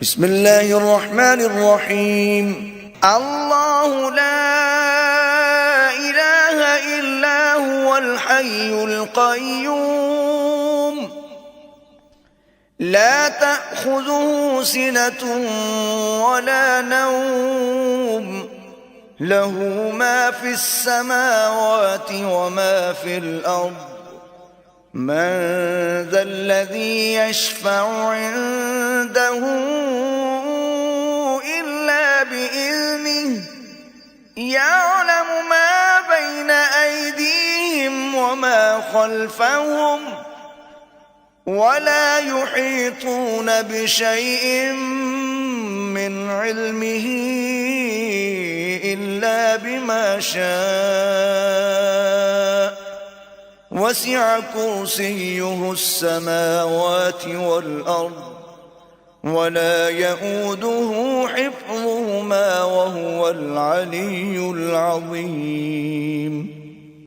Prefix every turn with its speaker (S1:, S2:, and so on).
S1: بسم الله الرحمن الرحيم. الله لا إله إلا هو الحي القيوم لا تأخذه سنة ولا نوم له ما في السماوات وما في الأرض من ذا الذي يشفع عنده إلا بإذنه يعلم ما بين أيديهم وما خلفهم ولا يحيطون بشيء من علمه إلا بما شاء وسع كرسيه السماوات والأرض ولا يئوده حفظهما وهو العلي العظيم.